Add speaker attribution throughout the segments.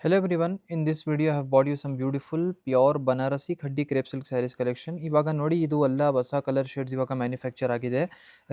Speaker 1: Hello everyone, in this video I have bought you some beautiful pure Banarasi Khaddi crepe silk sarees collection. ಇವಾಗ ನೋಡಿ ಇದು ಎಲ್ಲ ಹೊಸ colour shades ಇವಾಗ manufacture ಆಗಿದೆ.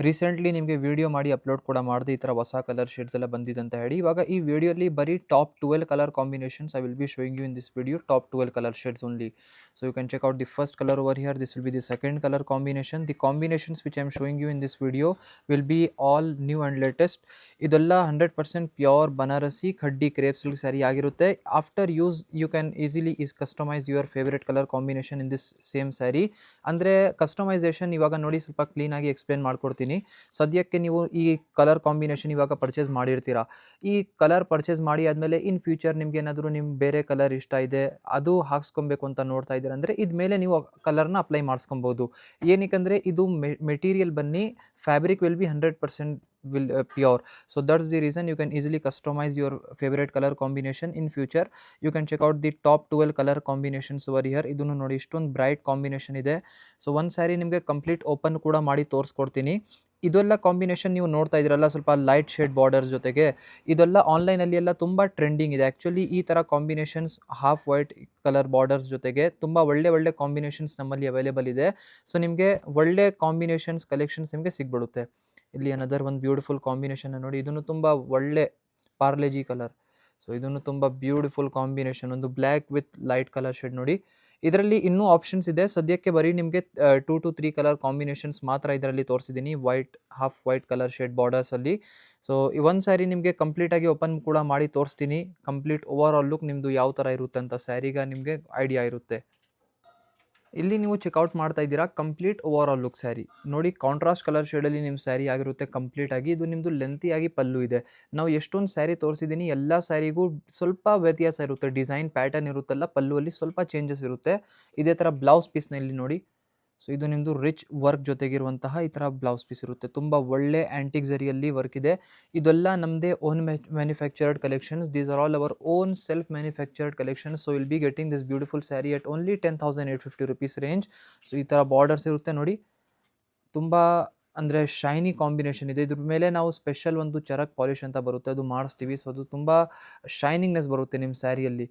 Speaker 1: ರೀಸೆಂಟ್ಲಿ ನಿಮಗೆ ವಿಡಿಯೋ ಮಾಡಿ ಅಪ್ಲೋಡ್ ಕೂಡ ಮಾಡಿದೆ ಈ ಥರ ಹೊಸ ಕಲರ್ ಶೇಡ್ಸ್ ಎಲ್ಲ ಬಂದಿದೆ ಅಂತ ಹೇಳಿ. ಇವಾಗ ಈ ವಿಡಿಯೋಲಿ ಬರೀ top 12 colour combinations I will be showing you in this video. Top 12 colour shades only. So you can check out the first color over here. This will be the second color combination. The combinations which I am showing you in this video will be all new and latest. ಇದೆಲ್ಲ 100% pure Banarasi khaddi crepe silk sari ಆಗಿರುತ್ತೆ. After use you can easily customise your favourite colour combination in this same sari. ಅಂದರೆ customisation ಇವಾಗ ನೋಡಿ ಸ್ವಲ್ಪ ಕ್ಲೀನಾಗಿ explain ಮಾಡ್ಕೊಡ್ತೀನಿ. ಸದ್ಯಕ್ಕೆ ನೀವು ಈ ಕಲರ್ ಕಾಂಬಿನೇಷನ್ ಇವಾಗ ಪರ್ಚೇಸ್ ಮಾಡಿರ್ತೀರಾ. ಈ ಕಲರ್ ಪರ್ಚೇಸ್ ಮಾಡಿ ಆದಮೇಲೆ ಇನ್ ಫ್ಯೂಚರ್ ನಿಮ್ಗೆ ಏನಾದರೂ ನಿಮ್ಮ ಬೇರೆ ಕಲರ್ ಇಷ್ಟ ಇದೆ ಅದು ಹಾಕ್ಸ್ಕೊಬೇಕು ಅಂತ ನೋಡ್ತಾ ಇದ್ದೀರಾ ಅಂದರೆ ಇದ ಮೇಲೆ ನೀವು ಕಲರ್ನ ಅಪ್ಲೈ ಮಾಡಿಸ್ಕೊಬೋದು. ಏನಕ್ಕೆ ಇದು ಮೆಟೀರಿಯಲ್ ಬನ್ನಿ fabric will be 100% pure. So that's the reason you can easily customize your favorite color combination in future. You can check out the top 12 color combinations over here. ಇದನ್ನು ನೋಡಿ ಇಷ್ಟೊಂದು ಬ್ರೈಟ್ ಕಾಂಬಿನೇಷನ್ ಇದೆ. So ಒಂದು ಸ್ಯಾರಿ ನಿಮಗೆ complete open ಕೂಡ ಮಾಡಿ ತೋರಿಸ್ಕೊಡ್ತೀನಿ. ಇದೆಲ್ಲ ಕಾಂಬಿನೇಷನ್ ನೀವು ನೋಡ್ತಾ ಇದ್ದೀರಲ್ಲ ಸ್ವಲ್ಪ ಲೈಟ್ ಶೇಡ್ ಬಾರ್ಡರ್ಸ್ ಜೊತೆಗೆ ಇದೆಲ್ಲ ಆನ್ಲೈನಲ್ಲಿ ಎಲ್ಲ ತುಂಬ ಟ್ರೆಂಡಿಂಗ್ ಇದೆ. ಆ್ಯಕ್ಚುಲಿ ಈ ಥರ combinations half white colour borders ಜೊತೆಗೆ ತುಂಬ ಒಳ್ಳೆ ಕಾಂಬಿನೇಷನ್ಸ್ ನಮ್ಮಲ್ಲಿ ಅವೈಲೇಬಲ್ ಇದೆ. ಸೊ ನಿಮಗೆ ಒಳ್ಳೆ ಕಾಂಬಿನೇಷನ್ಸ್ ಕಲೆಕ್ಷನ್ಸ್ ನಿಮಗೆ ಸಿಗ್ಬಿಡುತ್ತೆ. ಇಲ್ಲಿ ಅನದರ್ ಒಂದು ಬ್ಯೂಟಿಫುಲ್ ಕಾಂಬಿನೇಷನ್ ನೋಡಿ, ಇದನ್ನು ತುಂಬ ಒಳ್ಳೆ ಪಾರ್ಲೆಜಿ ಕಲರ್. ಸೊ ಇದನ್ನು ತುಂಬ ಬ್ಯೂಟಿಫುಲ್ ಕಾಂಬಿನೇಷನ್, ಒಂದು black with light colour shade ನೋಡಿ. ಇದರಲ್ಲಿ ಇನ್ನೂ ಆಪ್ಷನ್ಸ್ ಇದೆ. ಸದ್ಯಕ್ಕೆ ಬರೀ ನಿಮಗೆ 2 to 3 ಕಲರ್ ಕಾಂಬಿನೇಷನ್ಸ್ ಮಾತ್ರ ಇದರಲ್ಲಿ ತೋರಿಸಿದ್ದೀನಿ white half white colour shade ಬಾರ್ಡರ್ಸಲ್ಲಿ. ಸೊ ಈ ಒಂದು ಸ್ಯಾರಿ ನಿಮಗೆ ಕಂಪ್ಲೀಟಾಗಿ ಓಪನ್ ಕೂಡ ಮಾಡಿ ತೋರಿಸ್ತೀನಿ. ಕಂಪ್ಲೀಟ್ ಓವರ್ ಆಲ್ ಲುಕ್ ನಿಮ್ಮದು ಯಾವ ಥರ ಇರುತ್ತೆ ಅಂತ ಸ್ಯಾರಿಗೆ ನಿಮಗೆ ಐಡಿಯಾ ಇರುತ್ತೆ. ಇಲ್ಲಿ ನೀವು ಚೆಕ್ಔಟ್ ಮಾಡ್ತಾ ಇದ್ದೀರಾ complete overall look sari ನೋಡಿ. ಕಾಂಟ್ರಾಸ್ಟ್ ಕಲರ್ ಶೇಡಲ್ಲಿ ನಿಮ್ಮ ಸ್ಯಾರಿ ಆಗಿರುತ್ತೆ ಕಂಪ್ಲೀಟಾಗಿ. ಇದು ನಿಮ್ಮದು ಲೆಂತಿಯಾಗಿ ಪಲ್ಲು ಇದೆ. ನಾವು ಎಷ್ಟೊಂದು ಸ್ಯಾರಿ ತೋರಿಸಿದ್ದೀನಿ ಎಲ್ಲ ಸ್ಯಾರಿಗೂ ಸ್ವಲ್ಪ ವ್ಯತ್ಯಾಸ ಇರುತ್ತೆ. ಡಿಸೈನ್ ಪ್ಯಾಟರ್ನ್ ಇರುತ್ತಲ್ಲ ಪಲ್ಲುವಲ್ಲಿ ಸ್ವಲ್ಪ ಚೇಂಜಸ್ ಇರುತ್ತೆ. ಇದೇ ಥರ ಬ್ಲೌಸ್ ಪೀಸ್ನಲ್ಲಿ ನೋಡಿ. ಸೊ ಇದು ನಿಮ್ಮದು ರಿಚ್ ವರ್ಕ್ ಜೊತೆಗಿರುವಂತಹ ಈ ಥರ ಬ್ಲೌಸ್ ಪೀಸ್ ಇರುತ್ತೆ. ತುಂಬ ಒಳ್ಳೆ ಆ್ಯಂಟಿಕ್ ಝರಿಯಲ್ಲಿ ವರ್ಕ್ ಇದೆ. ಇದೆಲ್ಲ ನಮ್ಮದೇ own manufactured collections. These are all our own self manufactured collections. So will be getting this beautiful sari at only 10,850 rupees range. So ಈ ಥರ ಬಾರ್ಡರ್ಸ್ ಇರುತ್ತೆ ನೋಡಿ. ತುಂಬ ಅಂದರೆ ಶೈನಿ ಕಾಂಬಿನೇಷನ್ ಇದೆ. ಇದ್ರ ಮೇಲೆ ನಾವು ಸ್ಪೆಷಲ್ ಒಂದು ಚರಕ್ ಪಾಲಿಶ್ ಅಂತ ಬರುತ್ತೆ ಅದು ಮಾಡಿಸ್ತೀವಿ. ಸೊ ಅದು ತುಂಬ ಶೈನಿಂಗ್ನೆಸ್ ಬರುತ್ತೆ ನಿಮ್ಮ ಸ್ಯಾರಿಯಲ್ಲಿ.